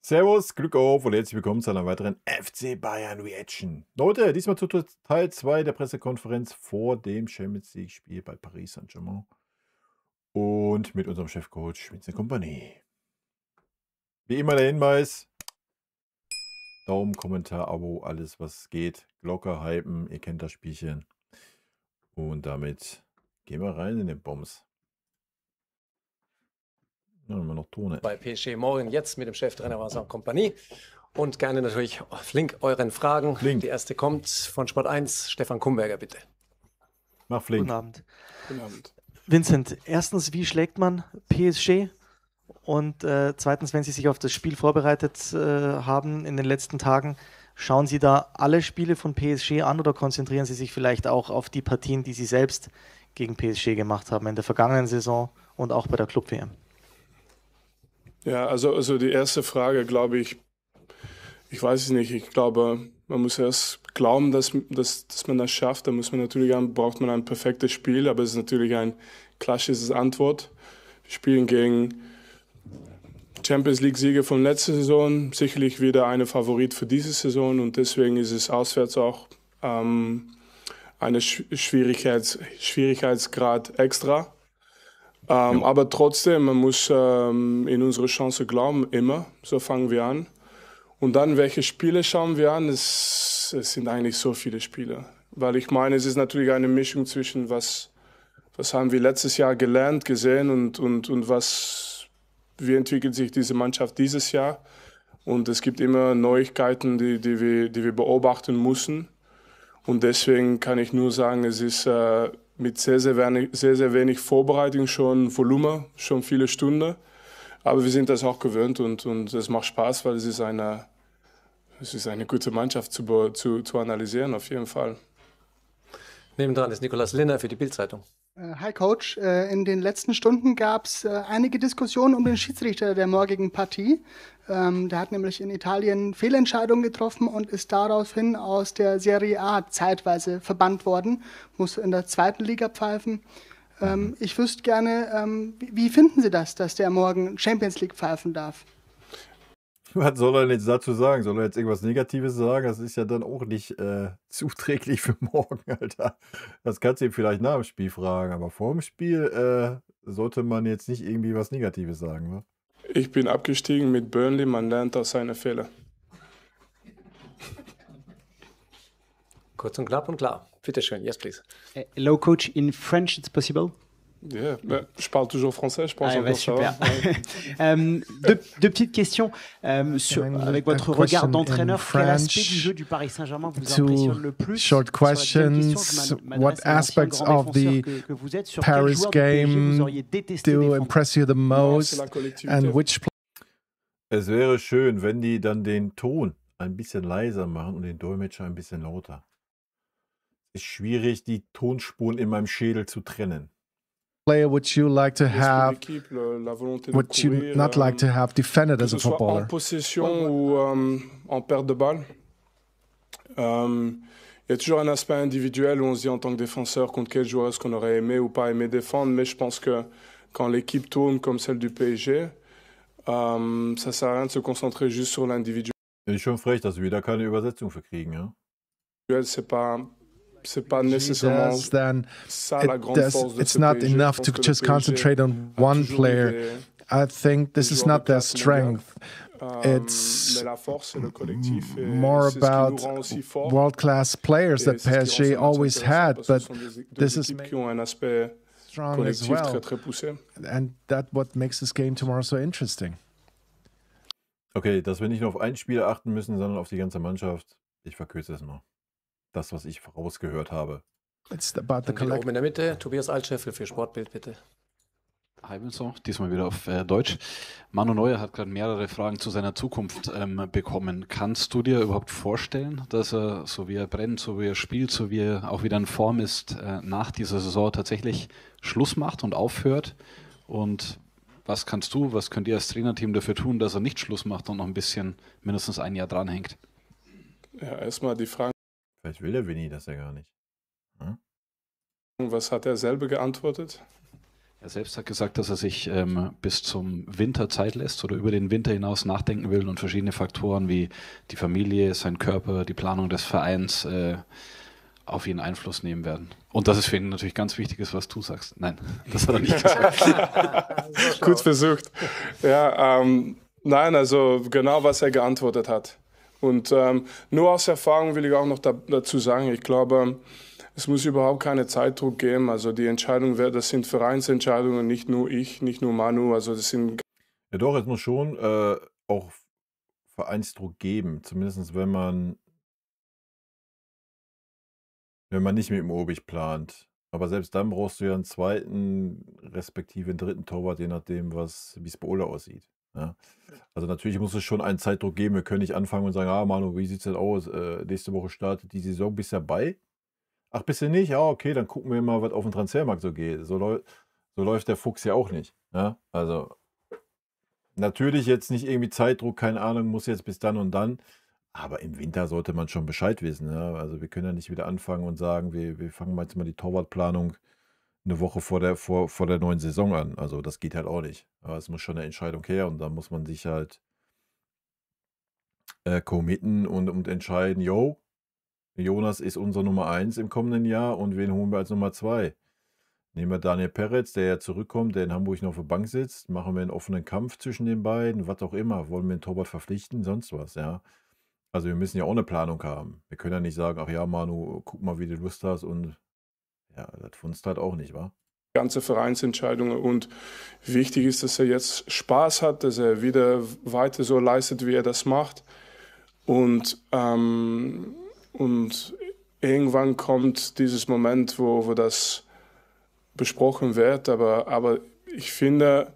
Servus, Glück auf und herzlich willkommen zu einer weiteren FC Bayern Reaction. Leute, diesmal zu Teil 2 der Pressekonferenz vor dem Champions League-Spiel bei Paris Saint-Germain und mit unserem Chefcoach Vincent Kompany. Wie immer der Hinweis, Daumen, Kommentar, Abo, alles was geht, Glocke hypen, ihr kennt das Spielchen. Und damit gehen wir rein in den Bombs. Ja, haben wir noch Tone. Bei PSG morgen jetzt mit dem Cheftrainer Vincent Kompany und gerne natürlich flink euren Fragen. Flink. Die erste kommt von Sport 1, Stefan Kumberger, bitte. Mach flink. Guten Abend. Guten Abend. Vincent, erstens, wie schlägt man PSG? Und zweitens, wenn Sie sich auf das Spiel vorbereitet haben in den letzten Tagen, schauen Sie da alle Spiele von PSG an oder konzentrieren Sie sich vielleicht auch auf die Partien, die Sie selbst gegen PSG gemacht haben in der vergangenen Saison und auch bei der Club-WM? Ja, also die erste Frage, glaube ich weiß es nicht. Ich glaube, man muss erst glauben, dass man das schafft. Da braucht man ein perfektes Spiel, aber es ist natürlich ein klassisches Antwort. Wir spielen gegen Champions League-Sieger von letzter Saison, sicherlich wieder eine Favorit für diese Saison und deswegen ist es auswärts auch eine Schwierigkeitsgrad extra. Aber trotzdem, man muss in unsere Chance glauben, immer. So fangen wir an. Und dann, welche Spiele schauen wir an? Es sind eigentlich so viele Spiele. Weil ich meine, es ist natürlich eine Mischung zwischen, was haben wir letztes Jahr gelernt, gesehen und wie entwickelt sich diese Mannschaft dieses Jahr. Und es gibt immer Neuigkeiten, die wir beobachten müssen. Und deswegen kann ich nur sagen, es ist mit sehr, sehr wenig Vorbereitung schon Volumen, schon viele Stunden. Aber wir sind das auch gewöhnt und es macht Spaß, weil es ist eine gute Mannschaft zu analysieren, auf jeden Fall. Nebendran ist Nicolas Linner für die Bild-Zeitung. Hi Coach, in den letzten Stunden gab es einige Diskussionen um den Schiedsrichter der morgigen Partie. Der hat nämlich in Italien Fehlentscheidungen getroffen und ist daraufhin aus der Serie A zeitweise verbannt worden, muss in der zweiten Liga pfeifen. Ich wüsste gerne, wie finden Sie das, dass der morgen Champions League pfeifen darf? Was soll er denn jetzt dazu sagen? Soll er jetzt irgendwas Negatives sagen? Das ist ja dann auch nicht zuträglich für morgen, Alter. Das kannst du ihm vielleicht nach dem Spiel fragen, aber vor dem Spiel sollte man jetzt nicht irgendwie was Negatives sagen, ne? Ich bin abgestiegen mit Burnley, man lernt aus seinen Fehlern. Kurz und knapp und klar. Bitte schön, yes please. Hello coach, in French it's possible? Yeah, je parle toujours français, je pense encore ça super. va. Deux petites questions avec votre regard d'entraîneur. Quel aspect du jeu du Paris Saint-Germain vous impressionne le plus? Short questions. What aspects of the Paris game do impress you the most? And which Es wäre schön, wenn die dann den Ton ein bisschen leiser machen und den Dolmetscher ein bisschen lauter. Es ist schwierig, die Tonspuren in meinem Schädel zu trennen. player would you like to have, would you not like to have defended as a Que ce soit en footballer? possession ou en perte de balle. Il y a toujours un aspect individuel où on se dit en tant que défenseur contre quel joueur est-ce qu'on aurait aimé ou pas aimé défendre, mais je pense que quand l'équipe tourne comme celle du PSG, ça sert à rien de se concentrer juste sur l'individuel. Ist schon frech, dass wir wieder keine Übersetzung für kriegen, ja? C'est pas nécessairement Does, then ça la grande force de it's ce not PSG. enough Je to pense que just le PSG concentrate on a one toujours player. été I think this is joueur not de their classe mondiale. strength. It's Mais la force, c'est le collectif. Et more c'est ce qui nous about rend aussi forts. world-class players Et that c'est ce qui rend PSG ce match always intéressant had, parce que but ce sont deux this is équipes qui ont un aspect strong as collectif well. très très poussé. And that's what makes this game tomorrow so interesting. Okay, dass wir nicht nur auf ein Spiel achten müssen, sondern auf die ganze Mannschaft. Ich verkürze es mal. Das, was ich rausgehört habe. It's about the Dann wieder oben collective. in der Mitte, Tobias Altscheffel für Sportbild, bitte. Hi Vincent, diesmal wieder auf Deutsch. Manu Neuer hat gerade mehrere Fragen zu seiner Zukunft bekommen. Kannst du dir überhaupt vorstellen, dass er, so wie er brennt, so wie er spielt, so wie er auch wieder in Form ist, nach dieser Saison tatsächlich Schluss macht und aufhört? Und was könnt ihr als Trainerteam dafür tun, dass er nicht Schluss macht und noch ein bisschen, mindestens ein Jahr dranhängt? Ja, erstmal die Frage, Vielleicht will der Winnie das ja gar nicht. Hm? was hat er selber geantwortet? Er selbst hat gesagt, dass er sich bis zum Winter Zeit lässt oder über den Winter hinaus nachdenken will und verschiedene Faktoren wie die Familie, sein Körper, die Planung des Vereins auf ihn Einfluss nehmen werden. Und dass es für ihn natürlich ganz wichtig ist, was du sagst. Nein, das hat er nicht gesagt. Gut versucht. Ja, nein, also genau, was er geantwortet hat. Und nur aus Erfahrung will ich auch noch dazu sagen, ich glaube, es muss überhaupt keinen Zeitdruck geben. Also die Entscheidung, das sind Vereinsentscheidungen, nicht nur ich, nicht nur Manu. Also das sind Ja doch, es muss schon auch Vereinsdruck geben. Zumindest wenn man nicht mit dem Obig plant. Aber selbst dann brauchst du ja einen zweiten, respektive einen dritten Torwart, je nachdem, wie es bei Ole aussieht. Ja. Also natürlich muss es schon einen Zeitdruck geben. Wir können nicht anfangen und sagen, Manu, wie sieht es denn aus? Nächste Woche startet die Saison, bist du dabei? Ach, bist du nicht? Ja, okay, dann gucken wir mal, was auf dem Transfermarkt so geht. So läuft der Fuchs ja auch nicht. Ja? Also natürlich jetzt nicht irgendwie Zeitdruck, keine Ahnung, muss jetzt bis dann und dann. Aber im Winter sollte man schon Bescheid wissen. Ja? Also wir können ja nicht wieder anfangen und sagen, wir fangen jetzt mal die Torwartplanung eine Woche vor der neuen Saison an. Also das geht halt auch nicht. Aber es muss schon eine Entscheidung her und dann muss man sich halt committen und entscheiden, Jonas ist unser Nummer 1 im kommenden Jahr und wen holen wir als Nummer 2? Nehmen wir Daniel Peretz, der ja zurückkommt, der in Hamburg noch auf der Bank sitzt, machen wir einen offenen Kampf zwischen den beiden, was auch immer, wollen wir einen Torwart verpflichten, sonst was, ja. Also wir müssen ja auch eine Planung haben. Wir können ja nicht sagen, ach ja, Manu, guck mal, wie du Lust hast und ja, das funzt halt auch nicht, wa? Ganze Vereinsentscheidungen und wichtig ist, dass er jetzt Spaß hat, dass er wieder weiter so leistet, wie er das macht und irgendwann kommt dieses Moment, wo das besprochen wird, aber ich finde,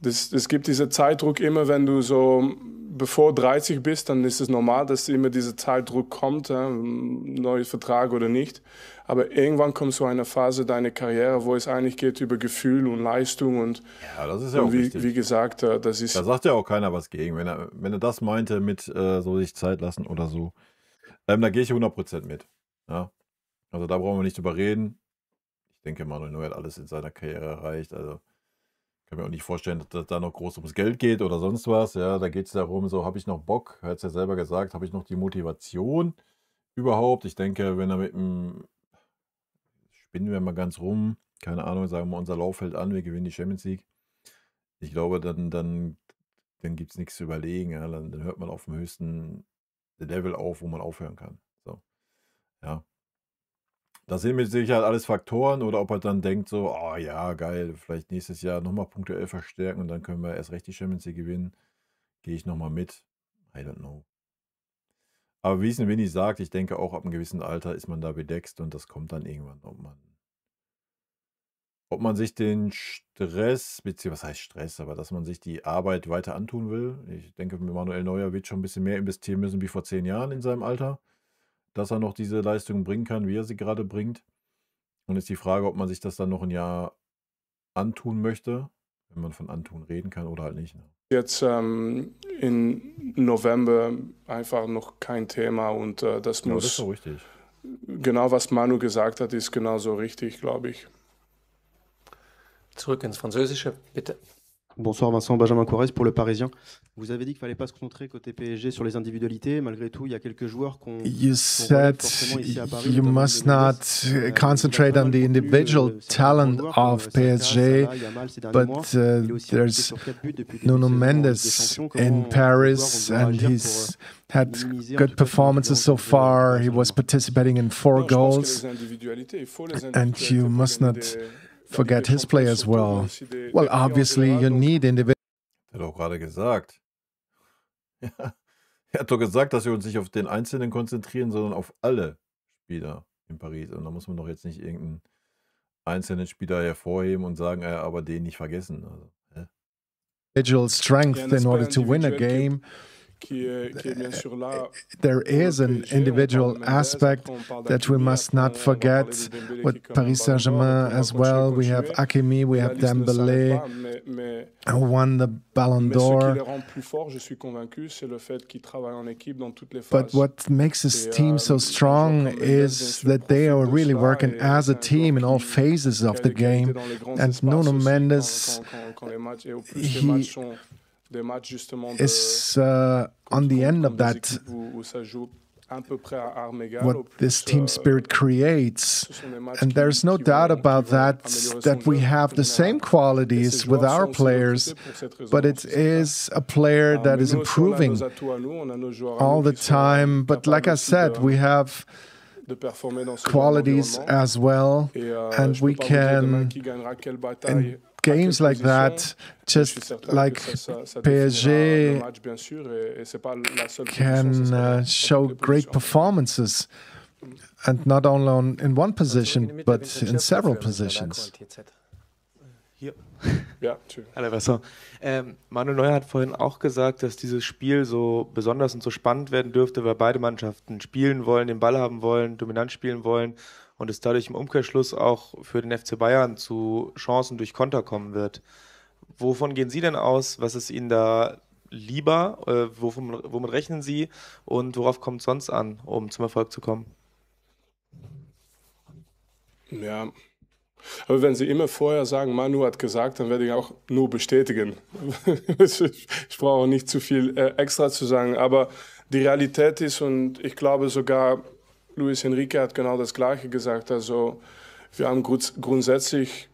es gibt diesen Zeitdruck immer, wenn du so bevor 30 bist, dann ist es normal, dass immer dieser Zeitdruck kommt, neuer Vertrag oder nicht. Aber irgendwann kommt so eine Phase deiner Karriere, wo es eigentlich geht über Gefühl und Leistung und, ja, das ist ja auch wie gesagt, das ist... Da sagt ja auch keiner was gegen, wenn er das meinte mit so sich Zeit lassen oder so. Da gehe ich 100% mit. Ja? Also da brauchen wir nicht drüber reden. Ich denke, Manuel Neuer hat alles in seiner Karriere erreicht. Also kann mir auch nicht vorstellen, dass das da noch groß ums Geld geht oder sonst was. Ja, da geht es darum, so habe ich noch Bock, er hat es ja selber gesagt, habe ich noch die Motivation überhaupt. Ich denke, wenn er mit dem, spinnen wir mal ganz rum, keine Ahnung, sagen wir, unser Lauf hält an, wir gewinnen die Champions League. Ich glaube, dann gibt es nichts zu überlegen. Ja? Dann hört man auf dem höchsten Level auf, wo man aufhören kann. So. Ja. Das sind mit Sicherheit alles Faktoren oder ob er dann denkt so, oh ja, geil, vielleicht nächstes Jahr nochmal punktuell verstärken und dann können wir erst recht die Champions League gewinnen. Gehe ich nochmal mit. I don't know. Aber wie es ein Winnie sagt, ich denke auch ab einem gewissen Alter ist man da bedeckst und das kommt dann irgendwann, ob man sich den Stress, beziehungsweise was heißt Stress, aber dass man sich die Arbeit weiter antun will. Ich denke, Manuel Neuer wird schon ein bisschen mehr investieren müssen wie vor 10 Jahren in seinem Alter, dass er noch diese Leistung bringen kann, wie er sie gerade bringt. Und ist die Frage, ob man sich das dann noch ein Jahr antun möchte, wenn man von antun reden kann oder halt nicht. Ne? Jetzt im November einfach noch kein Thema und das muss... Das ist so richtig. Genau, was Manu gesagt hat, ist genauso richtig, glaube ich. Zurück ins Französische, bitte. Bonsoir Vincent, Benjamin Corrèze pour Le Parisien. Vous avez dit qu'il ne fallait pas se concentrer côté PSG sur les individualités. Malgré tout, il y a quelques joueurs qu'on... You said you must not concentrate on the individual talent of PSG, but there's Nuno Mendes in Paris and he's had good performances so far. He was participating in 4 goals and you must not forget his play as well. Well, obviously you need individual. Er hat doch gerade gesagt. Ja, er hat doch gesagt, dass wir uns nicht auf den Einzelnen konzentrieren, sondern auf alle Spieler in Paris. Und da muss man doch jetzt nicht irgendeinen einzelnen Spieler hervorheben und sagen, aber den nicht vergessen. Also, individual strength in order to win a game. there is an individual aspect that we must not forget with Paris Saint-Germain as well. We have Hakimi, we have Dembélé, who won the Ballon d'Or. But what makes this team so strong is that they are really working as a team in all phases of the game. And Nuno Mendes, he is on the end of that, what this team spirit creates. And there's no doubt about that we have the same qualities with our players, but it is a player that is improving all the time. But like I said, we have qualities as well, and we can, in games like that, just like PSG, can show great performances, and not only in one position, but in several positions. Ja, hallo Wasser. Manuel Neuer hat vorhin auch gesagt, dass dieses Spiel so besonders und so spannend werden dürfte, weil beide Mannschaften spielen wollen, den Ball haben wollen, dominant spielen wollen und es dadurch im Umkehrschluss auch für den FC Bayern zu Chancen durch Konter kommen wird. Wovon gehen Sie denn aus? Was ist Ihnen da lieber? Womit rechnen Sie? Und worauf kommt es sonst an, um zum Erfolg zu kommen? Ja, aber wenn Sie immer vorher sagen, Manu hat gesagt, dann werde ich auch nur bestätigen. Ich brauche nicht zu viel extra zu sagen, aber die Realität ist, und ich glaube sogar, Luis Enrique hat genau das Gleiche gesagt, also wir haben grundsätzlich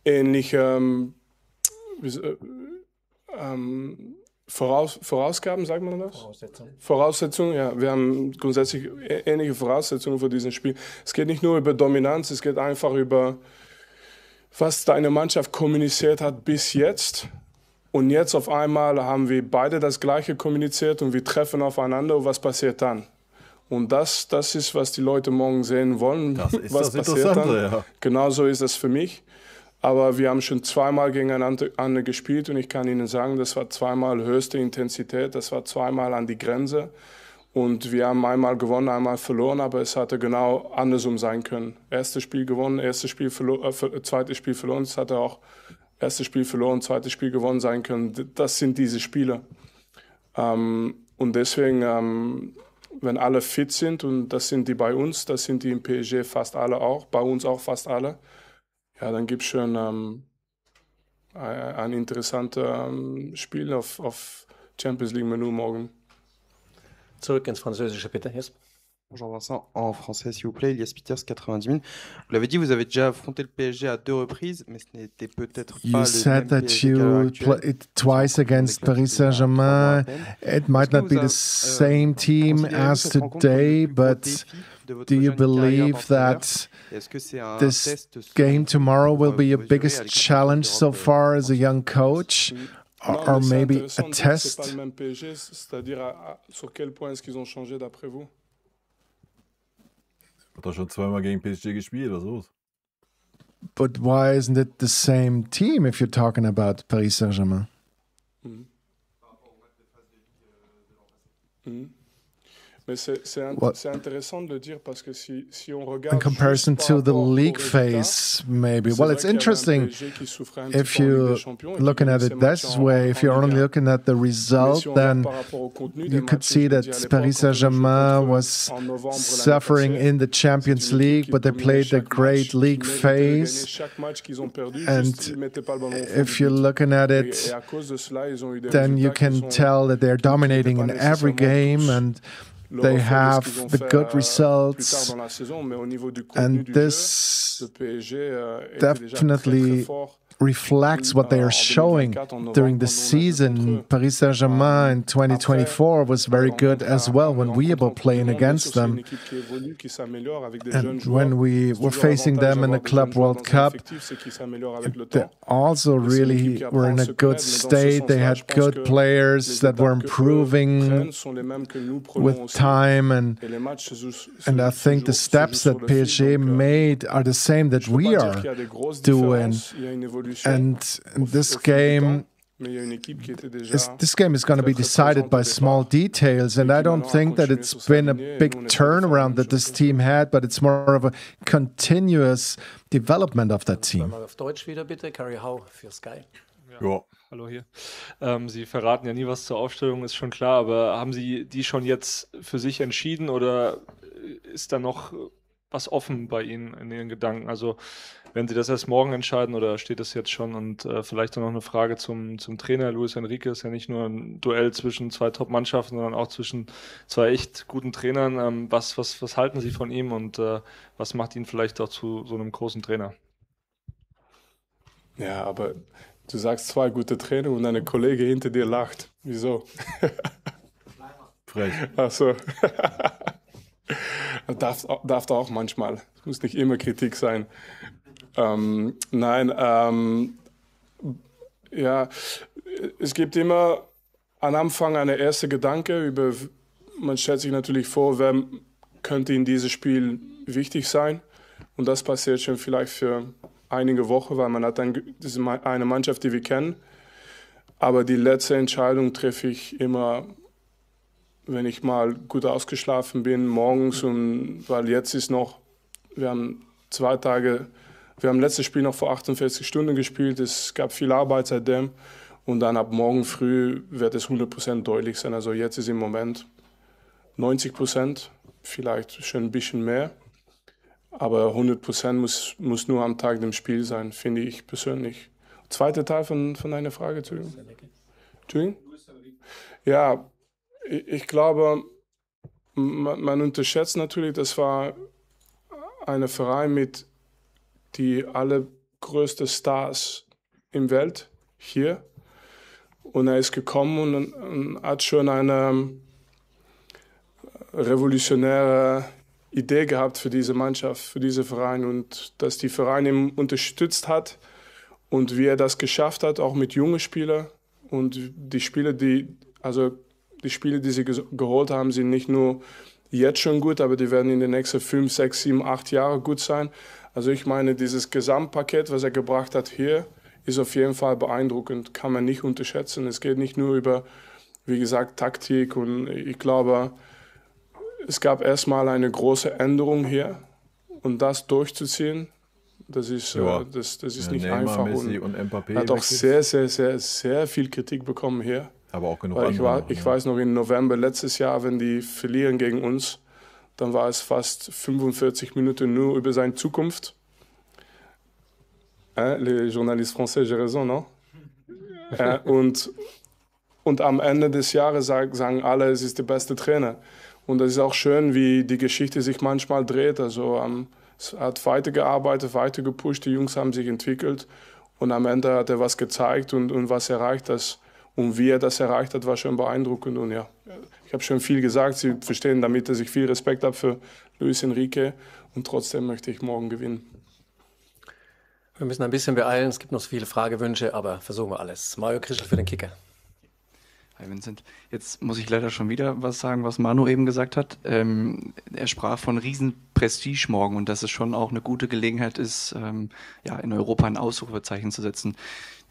ähnliche Vorausgaben, sagt man das? Voraussetzungen, ja. Wir haben grundsätzlich ähnliche Voraussetzungen für dieses Spiel. Es geht nicht nur über Dominanz, es geht einfach über, was deine Mannschaft kommuniziert hat bis jetzt. Und jetzt auf einmal haben wir beide das Gleiche kommuniziert und wir treffen aufeinander. Und was passiert dann? Und das ist, was die Leute morgen sehen wollen. Das ist was das passiert dann. Ja. Genauso ist es für mich. Aber wir haben schon zweimal gegeneinander gespielt und ich kann Ihnen sagen, das war zweimal höchste Intensität, das war zweimal an die Grenze. Und wir haben einmal gewonnen, einmal verloren, aber es hatte genau andersrum sein können. Erstes Spiel gewonnen, zweites Spiel verloren. Es hatte auch erstes Spiel verloren, zweites Spiel gewonnen sein können. Das sind diese Spiele. Und deswegen, wenn alle fit sind, und das sind die bei uns, das sind die im PSG fast alle auch, bei uns auch fast alle, ja, dann gibt es schon ein interessantes Spiel auf Champions League Menu morgen. Zurück ins Französische, bitte. Yes. Bonjour Vincent, en français s'il vous plaît, Elias Peters, 90 000. Vous l'avez dit, vous avez déjà affronté le PSG à 2 reprises, mais ce n'était peut-être pas You said that you played twice against Paris Saint-Germain. It might not be the same team as today, but do you believe that this game tomorrow will be your biggest challenge so far as a young coach? Or maybe a test? C'est-à-dire, sur quel point est-ce qu'ils ont changé d'après vous? Hat er schon zweimal gegen PSG gespielt, was ist? But why isn't it the same team if you're talking about Paris Saint-Germain? Mais c'est intéressant de le dire parce que si on regarde in comparison to the league phase, maybe. Well, it's interesting if you're looking at it this way. If you're only looking at the result, then you could see that Paris Saint-Germain was suffering in the Champions League, but they played a great league phase. And if you're looking at it, then you can tell that they're dominating in every game, and they have the good results, and this definitely reflects what they are showing during the season. Paris Saint-Germain in 2024 was very good as well when we were playing against them. And when we were facing them in the Club World Cup, they also really were in a good state. They had good players that were improving with time, and I think the steps that PSG made are the same that we are doing. And in this game, This game is going to be decided by small details, and I don't think that it's been a big turnaround that this team had, but it's more of a continuous development of that team. Auf Deutsch wieder bitte, Carrie Howe für Sky. Ja. Hallo hier. Sie verraten ja nie was zur Aufstellung, ist schon klar, aber haben Sie die schon jetzt für sich entschieden oder ist da noch was offen bei Ihnen in Ihren Gedanken? Also werden Sie das erst morgen entscheiden oder steht das jetzt schon? Und vielleicht noch eine Frage zum Trainer. Luis Enrique ist ja nicht nur ein Duell zwischen zwei Top-Mannschaften, sondern auch zwischen zwei echt guten Trainern. Was halten Sie von ihm und was macht ihn vielleicht auch zu so einem großen Trainer? Ja, aber du sagst zwei gute Trainer und eine Kollege hinter dir lacht. Wieso? Frech. Ach so. Darf auch manchmal. Es muss nicht immer Kritik sein. Ja, es gibt immer am Anfang eine erste Gedanke man stellt sich natürlich vor, wer könnte in diesem Spiel wichtig sein. Und das passiert schon vielleicht für einige Wochen, weil man hat das ist eine Mannschaft, die wir kennen. Aber die letzte Entscheidung treffe ich immer, wenn ich mal gut ausgeschlafen bin, morgens. Weil jetzt ist noch, wir haben letztes Spiel noch vor 48 Stunden gespielt. Es gab viel Arbeit seitdem. Und dann ab morgen früh wird es 100% deutlich sein. Also jetzt ist im Moment 90%, vielleicht schon ein bisschen mehr. Aber 100% muss nur am Tag dem Spiel sein, finde ich persönlich. Zweiter Teil von deiner Frage, Entschuldigung. Ja, ich glaube, man unterschätzt natürlich, das war ein Verein mit die allergrößten Stars im Welt hier. Und er ist gekommen und hat schon eine revolutionäre Idee gehabt für diese Mannschaft, für diesen Verein und dass die Verein ihn unterstützt hat und wie er das geschafft hat, auch mit jungen Spielern. Und die Spiele, die sie geholt haben, sind nicht nur jetzt schon gut, aber die werden in den nächsten 5, 6, 7, 8 Jahren gut sein. Also ich meine, dieses Gesamtpaket, was er gebracht hat hier, ist auf jeden Fall beeindruckend, kann man nicht unterschätzen. Es geht nicht nur über, wie gesagt, Taktik und ich glaube, es gab erstmal eine große Änderung hier und das durchzuziehen, das ist nicht Neymar, einfach. Messi und Mbappé hat auch sehr, sehr, sehr, sehr viel Kritik bekommen hier. Aber auch genug andere. Ich weiß noch, im November letztes Jahr, wenn die verlieren gegen uns, dann war es fast 45 Minuten nur über seine Zukunft. Les journalistes français, j'ai raison, non? Und am Ende des Jahres sagen alle, es ist der beste Trainer. Und das ist auch schön, wie die Geschichte sich manchmal dreht. Also es hat weitergearbeitet, weiter gepusht, die Jungs haben sich entwickelt und am Ende hat er was gezeigt und was erreicht hat. Und wie er das erreicht hat, war schon beeindruckend. Und ja, ich habe schon viel gesagt. Sie verstehen damit, dass ich viel Respekt habe für Luis Enrique und trotzdem möchte ich morgen gewinnen. Wir müssen ein bisschen beeilen, es gibt noch so viele Fragewünsche, aber versuchen wir alles. Mario Krischl für den Kicker. Hi Vincent, jetzt muss ich leider schon wieder was sagen, was Manu eben gesagt hat. Er sprach von riesen Prestige morgen und dass es schon auch eine gute Gelegenheit ist, in Europa ein Ausrufezeichen zu setzen.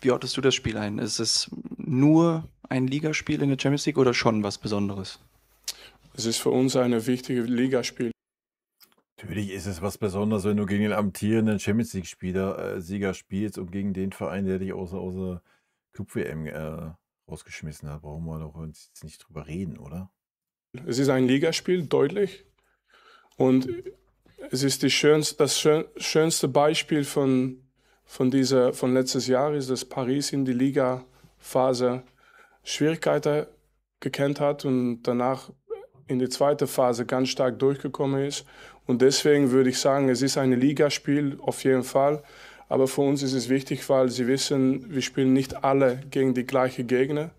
Wie ortest du das Spiel ein? Ist es nur ein Ligaspiel in der Champions League oder schon was Besonderes? Es ist für uns ein wichtiges Ligaspiel. Natürlich ist es was Besonderes, wenn du gegen den amtierenden Champions League-Sieger spielst und gegen den Verein, der dich außer Club-WM rausgeschmissen hat. Brauchen wir doch jetzt nicht drüber reden, oder? Es ist ein Ligaspiel, deutlich. Und es ist das schönste Beispiel von letztes Jahr, ist, dass Paris in die Liga-Phase Schwierigkeiten gekannt hat und danach in die zweite Phase ganz stark durchgekommen ist. Und deswegen würde ich sagen, es ist ein Ligaspiel auf jeden Fall. Aber für uns ist es wichtig, weil Sie wissen, wir spielen nicht alle gegen die gleichen Gegner.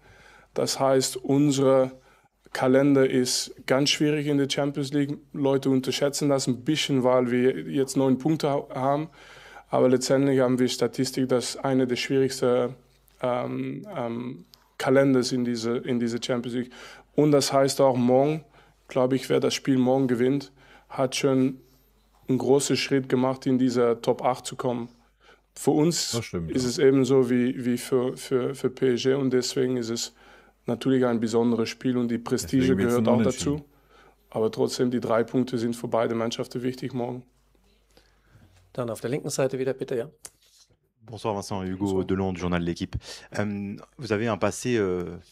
Das heißt, unser Kalender ist ganz schwierig in der Champions League. Leute unterschätzen das ein bisschen, weil wir jetzt 9 Punkte haben. Aber letztendlich haben wir Statistik, dass einer der schwierigsten Kalenders in diese Champions League. Und das heißt auch morgen, glaube ich, wer das Spiel morgen gewinnt, hat schon einen großen Schritt gemacht, in diese Top 8 zu kommen. für uns ist es ebenso wie für PSG und deswegen ist es natürlich ein besonderes Spiel und die Prestige gehört auch dazu. Aber trotzdem, die 3 Punkte sind für beide Mannschaften wichtig morgen. Dann auf der linken Seite wieder, bitte, ja. Bonsoir Vincent, Hugo Delon du journal L'Équipe. Vous avez un passé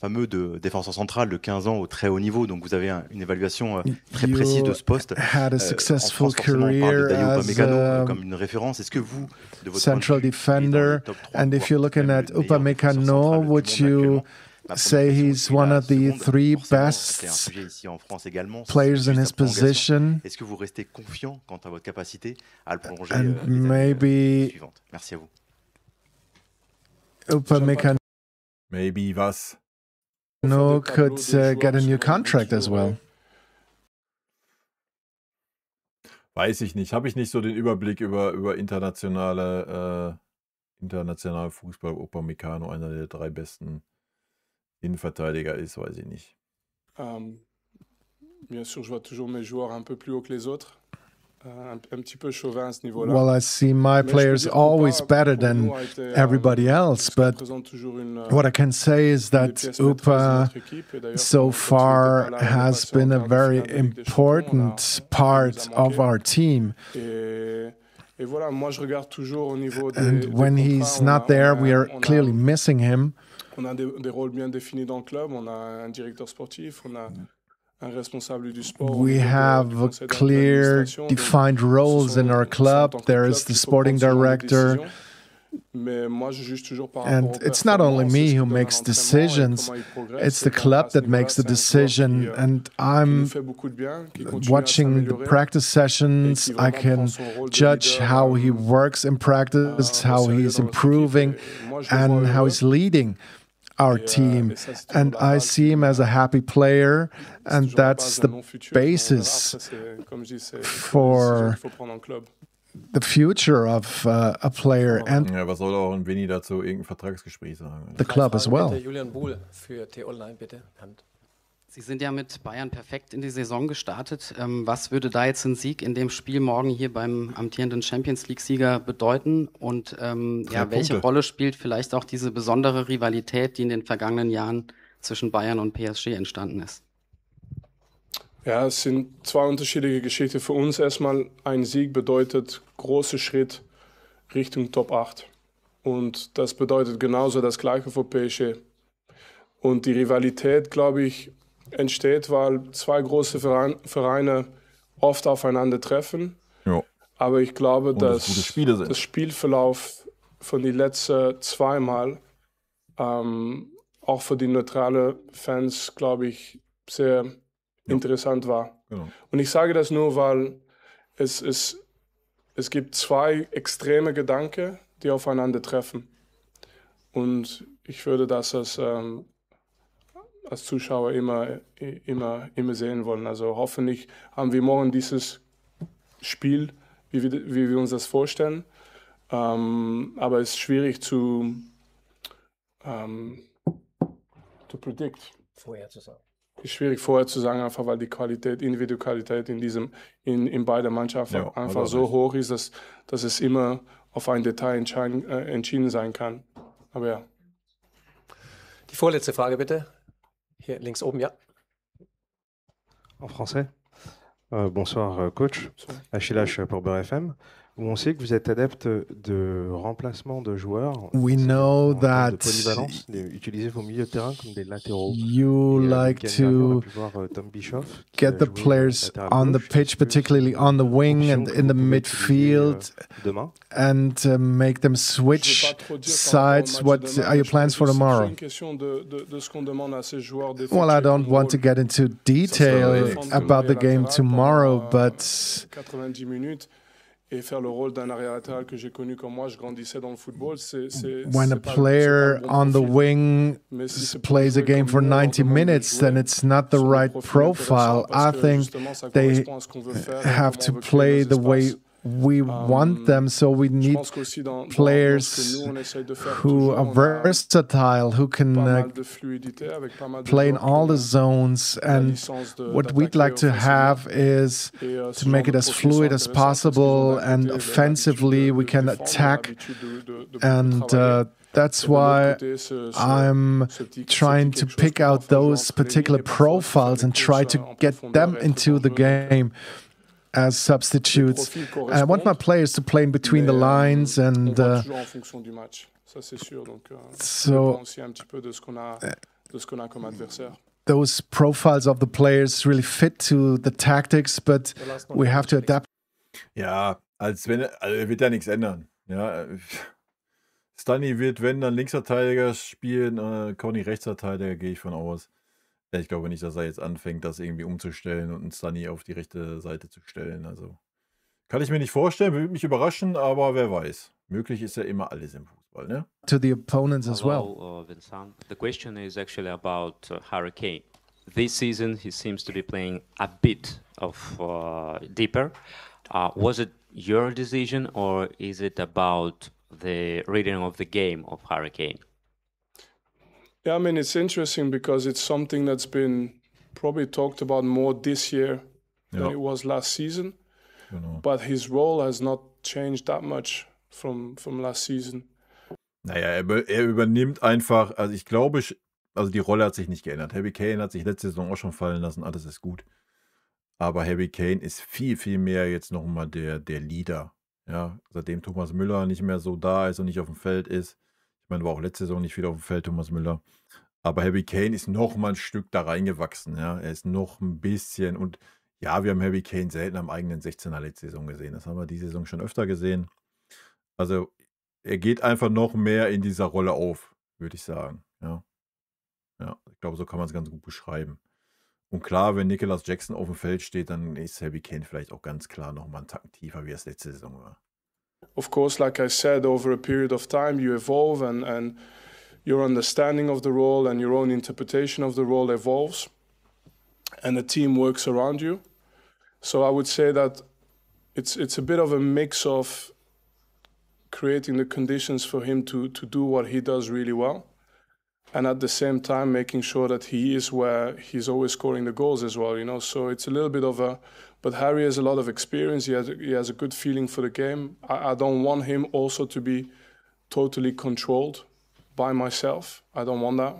fameux de défenseur central de 15 ans au très haut niveau, donc vous avez une évaluation très précise de ce poste. Had a successful career as comme une référence. Est-ce que vous, de votre central defender, and if you're looking at Upamecano, would you say he's one of the 3 best players in his position? Est-ce que vous restez confiant quant à votre capacité à le prolonger and maybe suivantes? Merci à vous. Upamecano Maybe was? Could get a new contract as well. Weiß ich nicht. Habe ich nicht so den Überblick über internationale Fußball. Upamecano, einer der 3 besten Innenverteidiger ist, weiß ich nicht. Bien sûr, je vois toujours mes joueurs un peu plus haut que les autres. Un petit peu chauvin à ce niveau-là. Well, I see my players always better than everybody else, but what I can say is that Upa so far has been a very important part of our team. And when he's not there, we are clearly missing him. On a des rôles bien définis dans le club, on a un directeur sportif, on a we have clear, defined roles in our club. There is the sporting director. And it's not only me who makes decisions, it's the club that makes the decision. And I'm watching the practice sessions. I can judge how he works in practice, how he's improving, and how he's leading our team, and I see him as a happy player, and that's the basis for the future of a player and was soll auch ein Vinny dazu irgendein Vertragsgespräch sagen? The club as well. Julian Buhl für T-Online, bitte. Sie sind ja mit Bayern perfekt in die Saison gestartet. Was würde da jetzt ein Sieg in dem Spiel morgen hier beim amtierenden Champions-League-Sieger bedeuten? Und welche Rolle spielt vielleicht auch diese besondere Rivalität, die in den vergangenen Jahren zwischen Bayern und PSG entstanden ist? Ja, es sind 2 unterschiedliche Geschichten. Für uns erstmal ein Sieg bedeutet großer Schritt Richtung Top 8. Und das bedeutet genauso das Gleiche für PSG. Und die Rivalität, glaube ich, entsteht, weil 2 große Vereine oft aufeinandertreffen. Ja. Aber ich glaube, dass das Spielverlauf von den letzten 2 Mal auch für die neutralen Fans, glaube ich, sehr interessant war. Genau. Und ich sage das nur, weil es gibt 2 extreme Gedanken, die aufeinandertreffen. Und ich würde das als Zuschauer immer sehen wollen. Also hoffentlich haben wir morgen dieses Spiel, wie wir uns das vorstellen. Aber es ist schwierig zu predict. Vorherzusagen. Ist schwierig vorherzusagen, einfach weil die Individualität in beiden Mannschaften einfach so hoch ist, dass es immer auf ein Detail entschieden sein kann. Aber ja. Die vorletzte Frage bitte. Hier links oben, ja. En français. Bonsoir, coach. Achille H pour Beurre FM. On sait que vous êtes adepte de remplacement de joueurs. We know that utiliser vos milieux de terrain comme des latéraux. You like to get the players on the pitch, particularly on the wing and in the midfield, and make them switch sides. What are your plans for tomorrow? Well, I don't want to get into detail about the game tomorrow, but when a player on the wing plays a game for 90 minutes, then it's not the right profile. I think they have to play the way we want them, so we need players who are versatile, who can play in all the zones. And what we'd like to have is to make it as fluid as possible, and offensively we can attack. And that's why I'm trying to pick out those particular profiles and try to get them into the game as substitutes. And I want my players to play in between the lines, and so those profiles of the players really fit to the tactics, but we have to adapt. Ja, er wird ja nichts ändern. Ja, Stunny wird, wenn, dann Linksverteidiger spielen, Conny Rechtsverteidiger, gehe ich von aus. Ich glaube nicht, dass er jetzt anfängt, das irgendwie umzustellen und einen Stunny auf die rechte Seite zu stellen. Also kann ich mir nicht vorstellen, würde mich überraschen, aber wer weiß. Möglich ist ja immer alles im Fußball, ne? To the opponents as well. Hello, Vincent. The question is actually about Harry Kane. This season he seems to be playing a bit of deeper. Was it your decision, or is it about the reading of the game of Harry Kane? Yeah, I mean, it's interesting because it's something that's been probably talked about more this year than it was last season. But his role has not changed that much from last season. Naja, er übernimmt einfach, also ich glaube, also die Rolle hat sich nicht geändert. Harry Kane hat sich letzte Saison auch schon fallen lassen, alles ist gut. Aber Harry Kane ist viel, viel mehr jetzt nochmal der Leader. Ja, seitdem Thomas Müller nicht mehr so da ist und nicht auf dem Feld ist. Ich meine, war auch letzte Saison nicht viel auf dem Feld, Thomas Müller. Aber Harry Kane ist noch mal ein Stück da reingewachsen. Ja? Er ist noch ein bisschen. Und ja, wir haben Harry Kane selten am eigenen 16er letzte Saison gesehen. Das haben wir diese Saison schon öfter gesehen. Also er geht einfach noch mehr in dieser Rolle auf, würde ich sagen. Ja, ich glaube, so kann man es ganz gut beschreiben. Und klar, wenn Nicolas Jackson auf dem Feld steht, dann ist Harry Kane vielleicht auch ganz klar noch mal einen Tacken tiefer, wie es letzte Saison war. Of course, like I said, over a period of time you evolve, and your understanding of the role and your own interpretation of the role evolves, and the team works around you. So I would say that it's a bit of a mix of creating the conditions for him to do what he does really well, and at the same time making sure that he is where he's always scoring the goals as well, you know. So it's a little bit of a, but Harry has a lot of experience. He has a good feeling for the game. I don't want him also to be totally controlled by myself. I don't want that.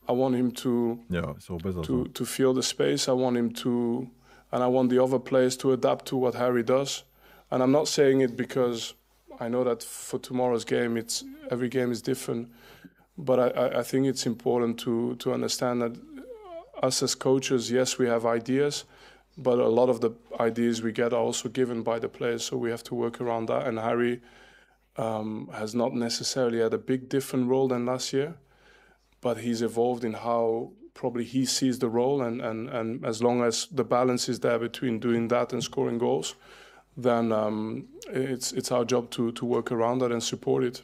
I want him to feel the space. I want him to, and I want the other players to adapt to what Harry does. And I'm not saying it because I know that for tomorrow's game, every game is different. But I think it's important to understand that us as coaches, yes, we have ideas, but a lot of the ideas we get are also given by the players, so we have to work around that. And Harry has not necessarily had a big different role than last year, but he's evolved in how probably he sees the role, and as long as the balance is there between doing that and scoring goals, then it's our job to work around that and support it.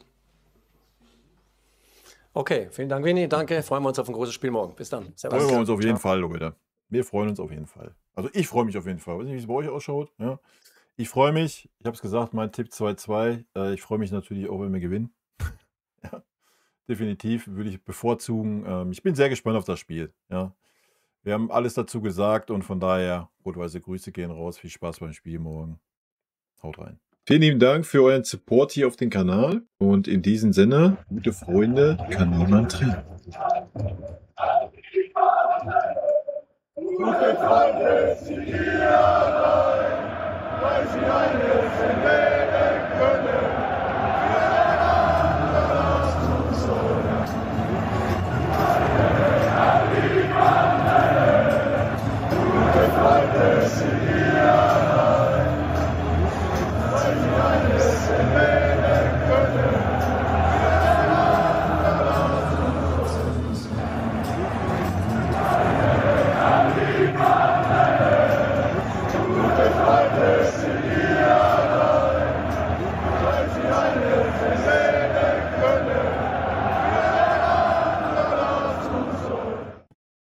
Okay, vielen Dank, Vinny. Danke. Freuen wir uns auf ein großes Spiel morgen. Bis dann. Servus. Freuen wir uns auf jeden Fall, Leute. Wir freuen uns auf jeden Fall. Also ich freue mich auf jeden Fall. Ich weiß nicht, wie es bei euch ausschaut. Ja. Ich freue mich. Ich habe es gesagt, mein Tipp 2-2. Ich freue mich natürlich auch, wenn wir gewinnen. Ja. Definitiv würde ich bevorzugen. Ich bin sehr gespannt auf das Spiel. Ja. Wir haben alles dazu gesagt und von daher, rot-weiße Grüße gehen raus. Viel Spaß beim Spiel morgen. Haut rein. Vielen lieben Dank für euren Support hier auf dem Kanal. Und in diesem Sinne, gute Freunde kann niemand trennen. Gute Freunde sind wir allein, weil sie eines im Leben